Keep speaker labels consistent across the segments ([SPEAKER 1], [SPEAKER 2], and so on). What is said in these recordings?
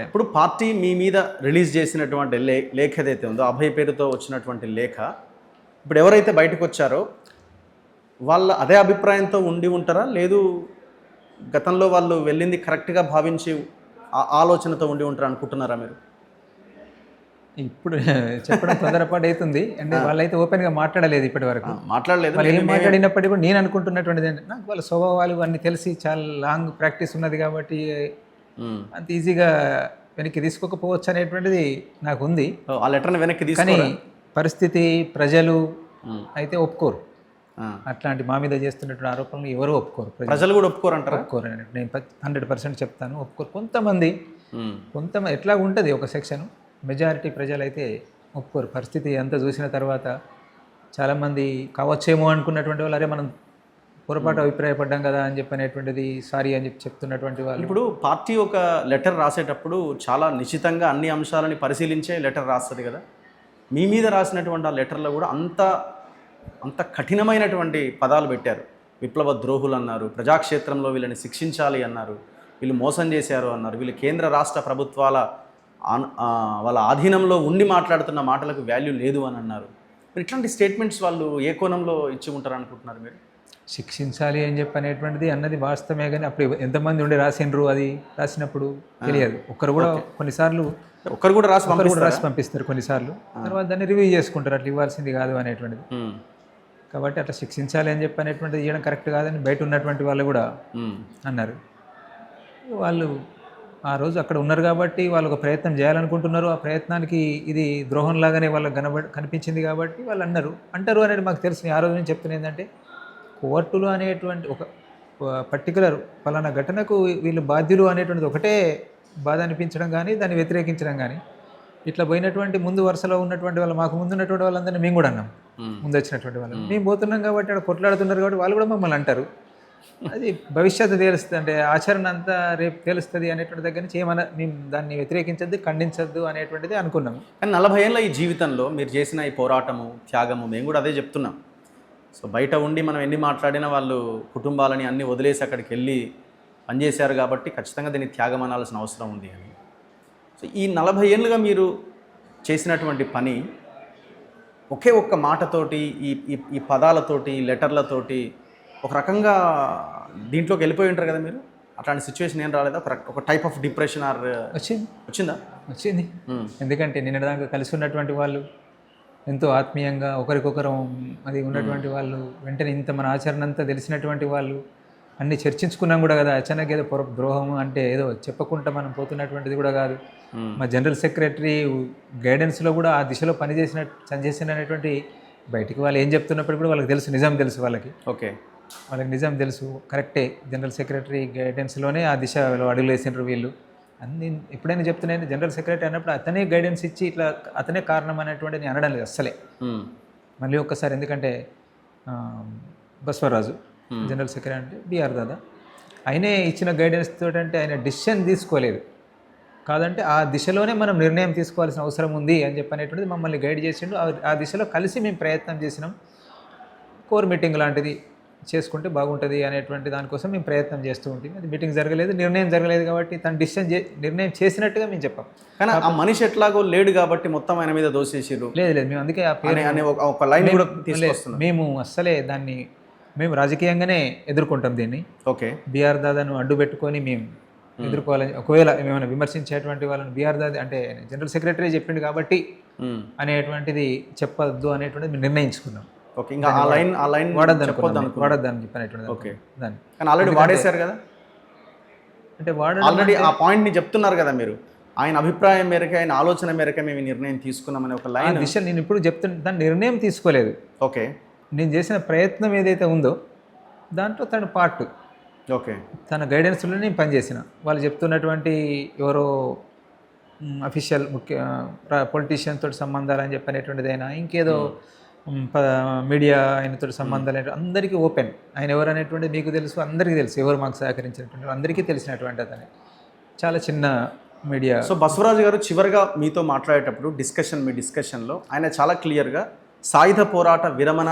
[SPEAKER 1] ఇప్పుడు పార్టీ మీ మీద రిలీజ్ చేసినటువంటి లేఖ ఏదైతే ఉందో అభయ్ పేరుతో వచ్చినటువంటి లేఖ, ఇప్పుడు ఎవరైతే బయటకు వచ్చారో వాళ్ళ అదే అభిప్రాయంతో ఉండి ఉంటారా, లేదు గతంలో వాళ్ళు వెళ్ళింది కరెక్ట్గా భావించి ఆలోచనతో ఉండి ఉంటారా అనుకుంటున్నారా మీరు? మాట్లాడలేదు.
[SPEAKER 2] వాళ్ళు ఏం మాట్లాడినప్పటికీ కూడా నేను అనుకుంటున్నటువంటిది ఏంటంటే, నాకు వాళ్ళ స్వభావాలు అన్నీ తెలిసి చాలా లాంగ్ ప్రాక్టీస్ ఉన్నది కాబట్టి అంత ఈజీగా వెనక్కి తీసుకోకపోవచ్చు అనేటువంటిది నాకు ఉంది.
[SPEAKER 1] ఆ లెటర్ని వెనక్కి
[SPEAKER 2] కానీ పరిస్థితి, ప్రజలు అయితే ఒప్పుకోరు. అట్లాంటి మా మీద చేస్తున్నటువంటి ఆరోపణలు ఎవరు ఒప్పుకోరు.
[SPEAKER 1] ప్రజలు కూడా ఒప్పుకోరు అంటారు.
[SPEAKER 2] ఒప్పుకోరు అని నేను 100% చెప్తాను. ఒప్పుకోరు. కొంతమంది ఎట్లా ఉంటుంది ఒక సెక్షన్, మెజారిటీ ప్రజలు అయితే ఒప్పుకోరు. పరిస్థితి అంతా చూసిన తర్వాత చాలామంది కావచ్చేమో అనుకున్నటువంటి వాళ్ళు, అరే మనం పొరపాటు అభిప్రాయపడ్డాం కదా అని చెప్పనేటువంటిది సారీ అని చెప్తున్నటువంటి వాళ్ళు.
[SPEAKER 1] ఇప్పుడు పార్టీ ఒక లెటర్ రాసేటప్పుడు చాలా నిశ్చితంగా అన్ని అంశాలని పరిశీలించే లెటర్ రాస్తుంది కదా. మీ మీద రాసినటువంటి ఆ లెటర్లో కూడా అంత కఠినమైనటువంటి పదాలు పెట్టారు. విప్లవ ద్రోహులు అన్నారు, ప్రజాక్షేత్రంలో వీళ్ళని శిక్షించాలి అన్నారు, వీళ్ళు మోసం చేశారు అన్నారు, వీళ్ళు కేంద్ర రాష్ట్ర ప్రభుత్వాల వాళ్ళ ఆధీనంలో ఉండి మాట్లాడుతున్న మాటలకు వాల్యూ లేదు అని అన్నారు. ఇట్లాంటి స్టేట్మెంట్స్ వాళ్ళు ఏ కోణంలో ఇచ్చి ఉంటారు అనుకుంటున్నారు మీరు?
[SPEAKER 2] శిక్షించాలి అని చెప్పనేటువంటిది అన్నది వాస్తవమే, కానీ అప్పుడు ఎంతమంది ఉండి రాసిండ్రు అది రాసినప్పుడు తెలియదు. ఒక్కరు కూడా కొన్నిసార్లు
[SPEAKER 1] ఒక్కరు కూడా రాసి
[SPEAKER 2] పంపిస్తారు కొన్నిసార్లు. తర్వాత దాన్ని రివ్యూ చేసుకుంటారు, అట్లా ఇవ్వాల్సింది కాదు అనేటువంటిది. కాబట్టి అట్లా శిక్షించాలి అని చెప్పనేటువంటిది ఇవ్వడం కరెక్ట్ కాదని బయట ఉన్నటువంటి వాళ్ళు కూడా అన్నారు. వాళ్ళు ఆ రోజు అక్కడ ఉన్నారు కాబట్టి వాళ్ళు ఒక ప్రయత్నం చేయాలనుకుంటున్నారు. ఆ ప్రయత్నానికి ఇది ద్రోహంలాగానే వాళ్ళకి కనిపించింది కాబట్టి వాళ్ళు అంటారు అనేది మాకు తెలుసు. ఆ రోజు నేను చెప్తున్నా ఏంటంటే, కోర్టులు అనేటువంటి ఒక పర్టికులర్ పలానా ఘటనకు వీళ్ళు బాధ్యులు అనేటువంటిది ఒకటే బాధ అనిపించడం కానీ దాన్ని వ్యతిరేకించడం కానీ, ఇట్లా పోయినటువంటి ముందు వరుసలో ఉన్నటువంటి వాళ్ళు, మాకు ముందు ఉన్నటువంటి వాళ్ళందరినీ మేము కూడా అన్నాం. ముందు వచ్చినటువంటి వాళ్ళు మేము పోతున్నాం కాబట్టి అక్కడ కొట్లాడుతున్నారు కాబట్టి వాళ్ళు కూడా మమ్మల్ని అంటారు. అది భవిష్యత్తు తెలుస్తుంది, అంటే ఆచరణ అంతా రేపు తెలుస్తుంది అనేటువంటి దగ్గర నుంచి మేము దాన్ని వ్యతిరేకించద్దు, ఖండించద్దు అనేటువంటిది అనుకున్నాము.
[SPEAKER 1] కానీ 40 ఏళ్ళ ఈ జీవితంలో మీరు చేసిన ఈ పోరాటము, త్యాగము మేము కూడా అదే చెప్తున్నాం. సో బయట ఉండి మనం ఎన్ని మాట్లాడినా వాళ్ళు కుటుంబాలని అన్నీ వదిలేసి అక్కడికి వెళ్ళి పనిచేశారు కాబట్టి ఖచ్చితంగా దీన్ని త్యాగం అనాల్సిన అవసరం ఉంది అని. సో ఈ 40 ఏళ్ళుగా మీరు చేసినటువంటి పని ఒకే ఒక్క మాటతోటి, ఈ పదాలతోటి, లెటర్లతోటి ఒక రకంగా దీంట్లోకి వెళ్ళిపోయి ఉంటారు కదా మీరు. అట్లాంటి సిచ్యువేషన్ ఏం రాలేదా? ఒక టైప్ ఆఫ్ డిప్రెషన్ వచ్చిందా?
[SPEAKER 2] వచ్చింది. ఎందుకంటే నిన్నటిదాకా కలిసి ఉన్నటువంటి వాళ్ళు, ఎంతో ఆత్మీయంగా ఒకరికొకరు అది ఉన్నటువంటి వాళ్ళు, వెంటనే ఇంత మన ఆచరణ అంతా తెలిసినటువంటి వాళ్ళు, అన్నీ చర్చించుకున్నాం కూడా కదా. అచానక్ ఏదో ద్రోహం అంటే ఏదో చెప్పకుండా మనం పోతున్నటువంటిది కూడా కాదు. మా జనరల్ సెక్రటరీ గైడెన్స్లో కూడా ఆ దిశలో పనిచేసినటువంటి బయటికి వాళ్ళు ఏం చెప్తున్నప్పుడు కూడా వాళ్ళకి తెలుసు, నిజం తెలుసు వాళ్ళకి.
[SPEAKER 1] ఓకే,
[SPEAKER 2] వాళ్ళకి నిజం తెలుసు, కరెక్టే. జనరల్ సెక్రటరీ గైడెన్స్లోనే ఆ దిశలో అడుగులు వేసినారు వీళ్ళు. అన్ని ఎప్పుడైనా చెప్తున్నాను, జనరల్ సెక్రటరీ అన్నప్పుడు అతనే గైడెన్స్ ఇచ్చి ఇట్లా అతనే కారణం అనేటువంటి నేను అనడం లేదు అస్సలే. మళ్ళీ ఒక్కసారి, ఎందుకంటే బస్వరాజు జనరల్ సెక్రటరీ అంటే బిఆర్ దాదా, ఆయనే ఇచ్చిన గైడెన్స్ తోటి, అంటే ఆయన డిసిషన్ తీసుకోలేదు. కాదంటే ఆ దిశలోనే మనం నిర్ణయం తీసుకోవాల్సిన అవసరం ఉంది అని చెప్పనేటువంటిది మమ్మల్ని గైడ్ చేసిండు. ఆ దిశలో కలిసి మేము ప్రయత్నం చేసినాం. కోర్ మీటింగ్ లాంటిది చేసుకుంటే బాగుంటుంది అనేటువంటి దానికోసం మేము ప్రయత్నం చేస్తూ ఉంటుంది. అది మీటింగ్ జరగలేదు, నిర్ణయం జరగలేదు కాబట్టి తను నిర్ణయం చేసినట్టుగా మేము చెప్పాం.
[SPEAKER 1] కానీ ఆ మనిషి ఎట్లాగో లేడు కాబట్టి మొత్తం ఆయన మీద దోసేసారు.
[SPEAKER 2] లేదు, మేము అందుకే ఆ పేరు మేము అస్సలే దాన్ని మేము రాజకీయంగానే ఎదుర్కొంటాం దీన్ని.
[SPEAKER 1] ఓకే,
[SPEAKER 2] బిఆర్ దాదాను అడ్డు పెట్టుకొని మేము ఎదుర్కోవాలని, ఒకవేళ ఏమైనా విమర్శించేటువంటి వాళ్ళని బిఆర్ దాదా అంటే జనరల్ సెక్రటరీ చెప్పిండు కాబట్టి అనేటువంటిది చెప్పొద్దు అనేటువంటిది మేము నిర్ణయించుకున్నాం.
[SPEAKER 1] ఓకే, ఇంకా ఆ లైన్
[SPEAKER 2] వాడద్దని చెప్పనేటువంటిది.
[SPEAKER 1] ఓకే, కానీ ఆల్రెడీ వాడేశారు కదా.
[SPEAKER 2] అంటే
[SPEAKER 1] ఆల్రెడీ ఆ పాయింట్ని చెప్తున్నారు కదా మీరు, ఆయన అభిప్రాయం మేరకు, ఆయన ఆలోచన మేరకు మేము నిర్ణయం తీసుకున్నామనే ఒక లైన్
[SPEAKER 2] దిశ నేను ఇప్పుడు చెప్తున్నా. దాని నిర్ణయం తీసుకోలేదు.
[SPEAKER 1] ఓకే,
[SPEAKER 2] నేను చేసిన ప్రయత్నం ఏదైతే ఉందో దాంట్లో తన పార్ట్.
[SPEAKER 1] ఓకే, తన
[SPEAKER 2] గైడెన్స్లో నేను పనిచేసిన. వాళ్ళు చెప్తున్నటువంటి ఎవరో అఫీషియల్ పొలిటీషియన్ తోటి సంబంధాలు అని చెప్పనేటువంటిది అయినా, ఇంకేదో మీడియా ఆయనతో సంబంధాలు, అందరికీ ఓపెన్. ఆయన ఎవరు అనేటువంటిది మీకు తెలుసు, అందరికీ తెలుసు. ఎవరు మాకు సహకరించినటువంటి అందరికీ తెలిసినటువంటి అతనే. చాలా చిన్న మీడియా.
[SPEAKER 1] సో బసవరాజు గారు చివరిగా మీతో మాట్లాడేటప్పుడు మీ డిస్కషన్లో ఆయన చాలా క్లియర్గా సాయుధ పోరాట విరమణ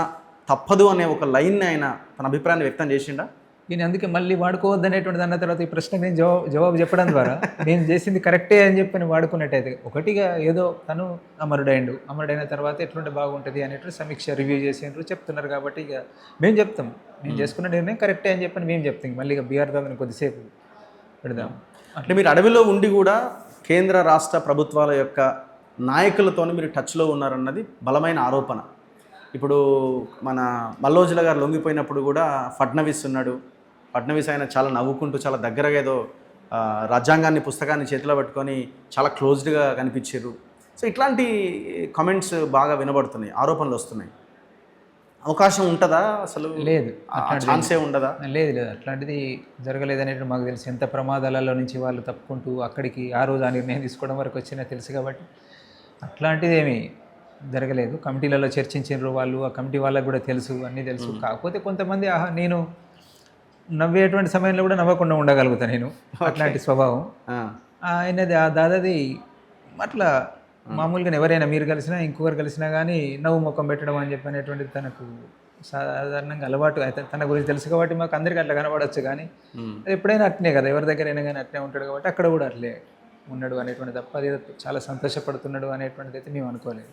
[SPEAKER 1] తప్పదు అనే ఒక లైన్ని ఆయన తన అభిప్రాయాన్ని వ్యక్తం చేసిండా?
[SPEAKER 2] ఈయన అందుకే మళ్ళీ వాడుకోవద్దు అనేటువంటిది అన్న తర్వాత ఈ ప్రశ్న నేను జవాబు చెప్పడం ద్వారా నేను చేసింది కరెక్టే అని చెప్పని వాడుకున్నట్టయితే ఒకటిగా ఏదో తను అమరుడైన తర్వాత ఎట్లుంటే బాగుంటుంది అనేటువంటి సమీక్ష రివ్యూ చేసినారు చెప్తున్నారు కాబట్టి ఇక మేము చెప్తాం మేము చేసుకున్న నిర్ణయం కరెక్టే అని చెప్పని మేము చెప్తాం మళ్ళీ ఇక బీఆర్ దాదాని కొద్దిసేపు పెడదాం.
[SPEAKER 1] అంటే మీరు అడవిలో ఉండి కూడా కేంద్ర రాష్ట్ర ప్రభుత్వాల యొక్క నాయకులతో మీరు టచ్లో ఉన్నారన్నది బలమైన ఆరోపణ. ఇప్పుడు మన మల్లోజుల గారు లొంగిపోయినప్పుడు కూడా ఫడ్నవీస్ ఉన్నాడు. ఫడ్నవీస్ ఆయన చాలా నవ్వుకుంటూ చాలా దగ్గరగా ఏదో రాజ్యాంగాన్ని పుస్తకాన్ని చేతిలో పెట్టుకొని చాలా క్లోజ్డ్గా కనిపించారు. సో ఇట్లాంటి కామెంట్స్ బాగా వినబడుతున్నాయి, ఆరోపణలు వస్తున్నాయి. అవకాశం ఉంటుందా అసలు?
[SPEAKER 2] లేదు,
[SPEAKER 1] ఛాన్సే ఉండదా?
[SPEAKER 2] లేదు అట్లాంటిది జరగలేదనేది మాకు తెలుసు. ఎంత ప్రమాదాలలో నుంచి వాళ్ళు తప్పుకుంటూ అక్కడికి ఆ రోజు ఆ నిర్ణయం తీసుకోవడం వరకు వచ్చినా తెలుసు కాబట్టి అట్లాంటిది ఏమీ జరగలేదు. కమిటీలలో చర్చించారు వాళ్ళు, ఆ కమిటీ వాళ్ళకు కూడా తెలుసు, అన్నీ తెలుసు. కాకపోతే కొంతమంది నేను నవ్వేటువంటి సమయంలో కూడా నవ్వకుండా ఉండగలుగుతాను నేను, అట్లాంటి స్వభావం ఆయనది. ఆ దాదాది అట్లా మామూలుగా ఎవరైనా మీరు కలిసినా ఇంకొకరు కలిసినా కానీ నవ్వు ముఖం పెట్టడం అని చెప్పి అనేటువంటిది తనకు సాధారణంగా అలవాటు. అయితే తన గురించి తెలుసు కాబట్టి మాకు అందరికీ అట్లా కనబడవచ్చు. కానీ అది ఎప్పుడైనా అట్నే కదా, ఎవరి దగ్గరైనా కానీ అట్నే ఉంటాడు కాబట్టి అక్కడ కూడా అట్లే ఉన్నాడు అనేటువంటి తప్ప అది చాలా సంతోషపడుతున్నాడు అనేటువంటిది అయితే మేము అనుకోలేదు.